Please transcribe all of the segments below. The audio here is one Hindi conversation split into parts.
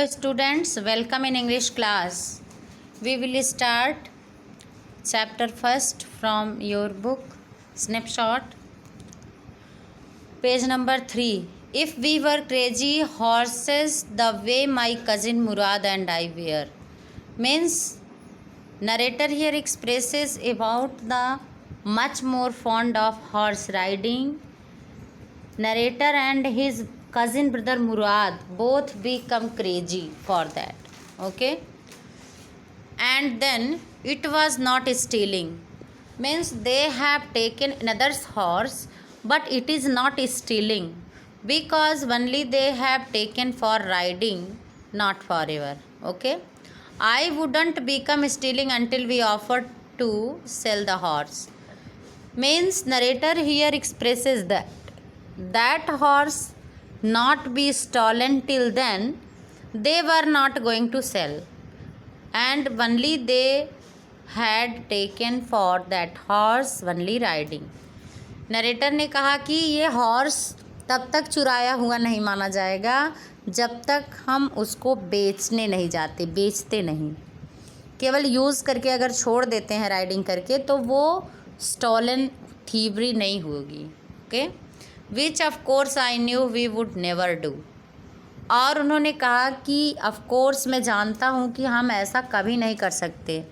Hello students, welcome in English class. We will start chapter first from your book snapshot, page number 3. If we were crazy horses the way my cousin Murad and I were, means narrator here expresses about the much more fond of horse riding. Narrator and his cousin brother Murad both become crazy for that. Okay, and then it was not stealing, means they have taken another's horse, but it is not stealing because only they have taken for riding, not forever. Okay, I wouldn't become stealing until we offered to sell the horse, means narrator here expresses that horse not be stolen till then they were not going to sell, and only they had taken for that horse only riding. Narrator ने कहा कि ये हॉर्स तब तक चुराया हुआ नहीं माना जाएगा जब तक हम उसको बेचने नहीं जाते, बेचते नहीं, केवल यूज़ करके अगर छोड़ देते हैं राइडिंग करके तो वो स्टॉलन थीवरी नहीं होगी. Okay, which of course I knew we would never do. और उन्होंने कहा कि ऑफ कोर्स मैं जानता हूँ कि हम ऐसा कभी नहीं कर सकते,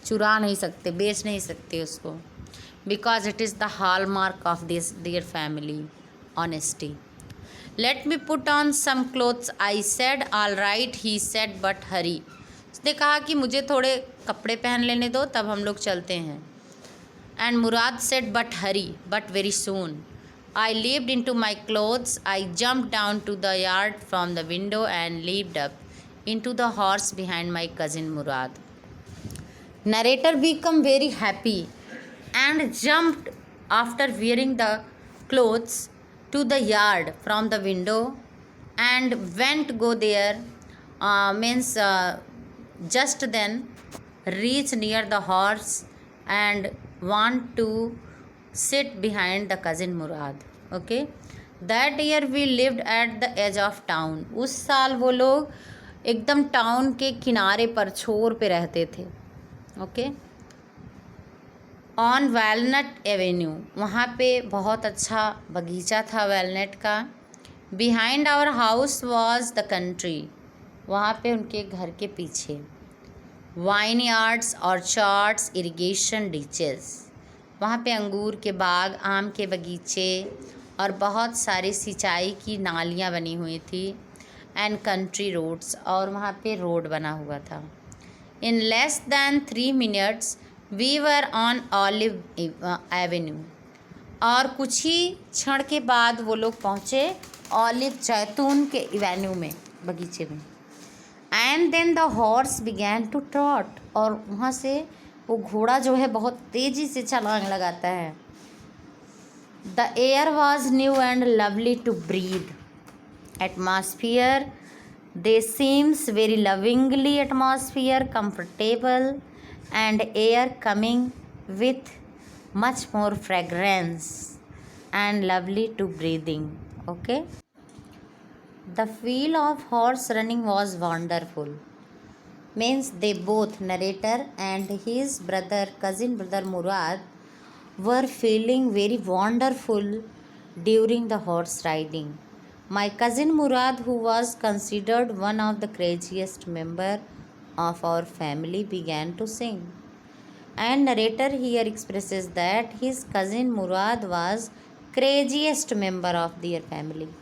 चुरा नहीं सकते, बेच नहीं सकते उसको, because it is the hallmark of this dear family, honesty. Let me put on some clothes I said. All right he said but hurry. उसने कहा कि मुझे थोड़े कपड़े पहन लेने दो तब हम लोग चलते हैं. And Murad said but Hari, but very soon. I leaped into my clothes. I jumped down to the yard from the window and leaped up into the horse behind my cousin Murad. Narrator became very happy and jumped after wearing the clothes to the yard from the window and went go there. Just then reached near the horse and want to sit behind the cousin Murad. Okay, that year we lived at the edge of town. उस साल वो लोग एकदम टाउन के किनारे पर, छोर पे रहते थे. ओके, ऑन वैलनट एवेन्यू, वहाँ पे बहुत अच्छा बगीचा था वैलनट का. Behind our house was the country, वहाँ पे उनके घर के पीछे vineyards, orchards, irrigation ditches, वहाँ पे अंगूर के बाग, आम के बगीचे और बहुत सारी सिंचाई की नालियाँ बनी हुई थी. एंड कंट्री रोड्स, और वहाँ पे रोड बना हुआ था. In less than 3 minutes we were on Olive Avenue, और कुछ ही क्षण के बाद वो लोग पहुँचे ऑलिव जैतून के एवेन्यू में, बगीचे में. And then the horse began to trot, और वहाँ से वो घोड़ा जो है बहुत तेज़ी से छलांग लगाता है. The air was new and lovely to breathe. Atmosphere, they seems very lovingly atmosphere, comfortable and air coming with much more fragrance and lovely to breathing. Okay, the feel of horse running was wonderful, means they both, narrator and his cousin brother Murad, were feeling very wonderful during the horse riding. My cousin Murad, who was considered one of the craziest member of our family, began to sing. And narrator here expresses that his cousin Murad was craziest member of their family,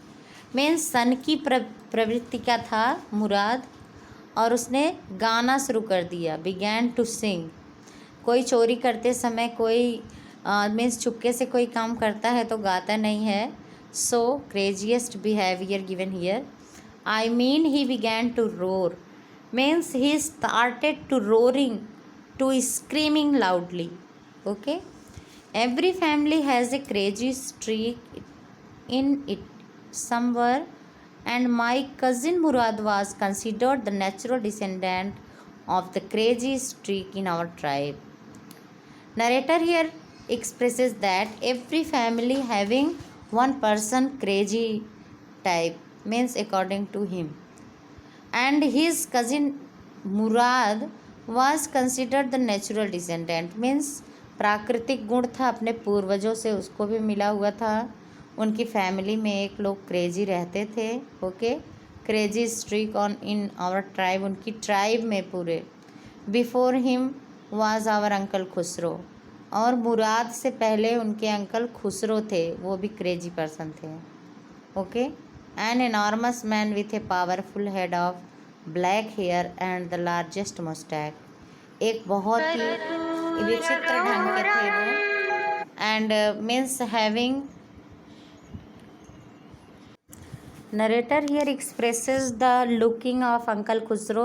means सन की प्रवृत्ति क्या था मुराद, और उसने गाना शुरू कर दिया. बिगैन टू सिंग, कोई चोरी करते समय, कोई मीन्स चुपके से कोई काम करता है तो गाता नहीं है. So craziest behaviour given here. I mean he began to roar, means he started to roaring, to screaming loudly. Okay, every family has a crazy streak in it somewhere, and my cousin Murad was considered the natural descendant of the crazy streak in our tribe. Narrator here expresses that every family having one person crazy type, means according to him. and his cousin Murad was considered the natural descendant, means प्राकृतिक गुण था, अपने पूर्वजों से उसको भी मिला हुआ था। उनकी फैमिली में एक लोग क्रेजी रहते थे, okay, crazy streak on in our tribe, उनकी ट्राइब में पूरे। Before him was our uncle Khusro, और मुराद से पहले उनके अंकल खुसरो थे, वो भी क्रेजी पर्सन थे, okay. An enormous man with a powerful head of black hair and the largest moustache, एक बहुत ही विचित्र ढंग के थे वो, and means having, narrator here expresses the looking of Uncle Khusro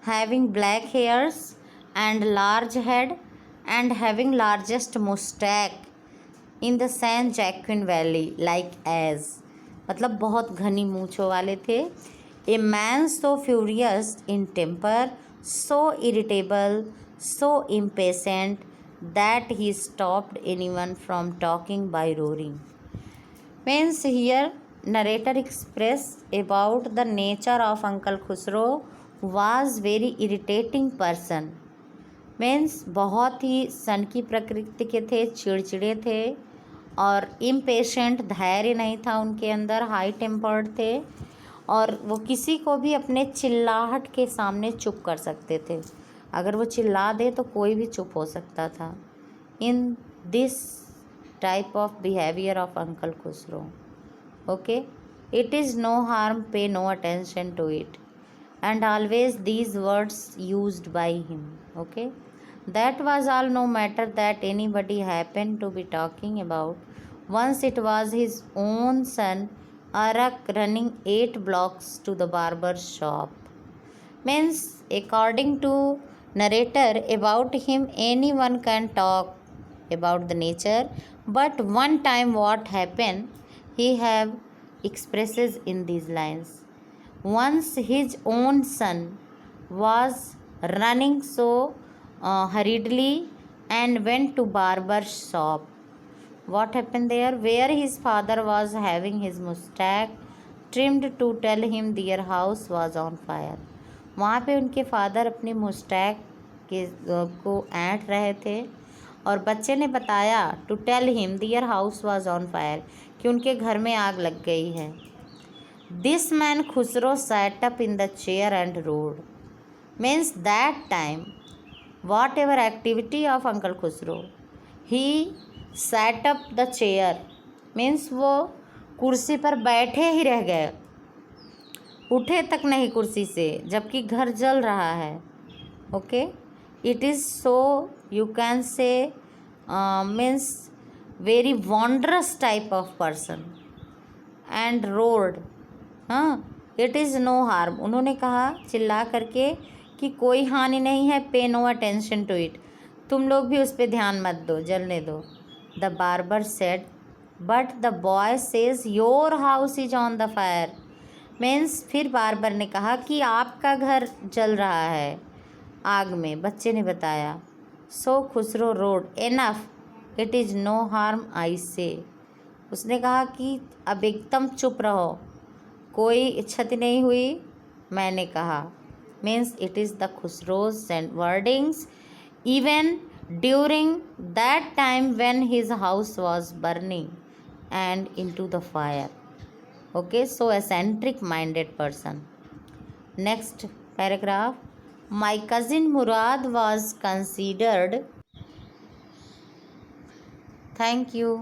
having black hairs and large head and having largest mustache in the San Joaquin Valley like as, मतलब बहुत घनी मूँछों वाले थे। A man so furious in temper, so irritable, so impatient that he stopped anyone from talking by roaring, means here narrator express about the nature of Uncle Khusro was very irritating person, means बहुत ही सन की प्रकृति के थे, चिड़चिड़े थे, और इम्पेशेंट, धैर्य नहीं था उनके अंदर, हाई टेम्पर्ड थे, और वो किसी को भी अपने चिल्लाहट के सामने चुप कर सकते थे। अगर वो चिल्ला दे तो कोई भी चुप हो सकता था। In this type of behaviour of uncle Khusro, okay, it is no harm, pay no attention to it, and always these words used by him, okay. That was all, no matter that anybody happened to be talking about. Once it was his own son Arak running 8 blocks to the barber shop, means according to narrator about him anyone can talk about the nature, but one time what happened, he have expresses in these lines. Once his own son was running so hurriedly and went to barber shop. What happened there? Where his father was having his mustache trimmed to tell him their house was on fire. वहाँ पे उनके फादर अपनी मुस्टैक के को ऐंठ रहे थे, और बच्चे ने बताया to tell him their house was on fire, कि उनके घर में आग लग गई है। This man Khusro sat up in the chair and roared, means that time whatever activity of uncle Khusro, he sat up the chair, means वो कुर्सी पर बैठे ही रह गए, उठे तक नहीं कुर्सी से, जबकि घर जल रहा है, okay. It is so you can say means very wondrous type of person and roared, हाँ, इट इज़ नो हार्म, उन्होंने कहा चिल्ला करके कि कोई हानि नहीं है, पे नो अटेंशन टू इट, तुम लोग भी उस पर ध्यान मत दो, जलने दो। The barber said but the boy says your house is on the fire, means फिर बार्बर ने कहा कि आपका घर जल रहा है आग में, बच्चे ने बताया। So Khusro roared enough, it is no harm I say, उसने कहा कि अब एकदम चुप रहो, कोई क्षति नहीं हुई, मैंने कहा, means it is the Khusro's and wordings even during that time when his house was burning and into the fire, okay, so eccentric minded person. Next paragraph, my cousin Murad was considered, thank you.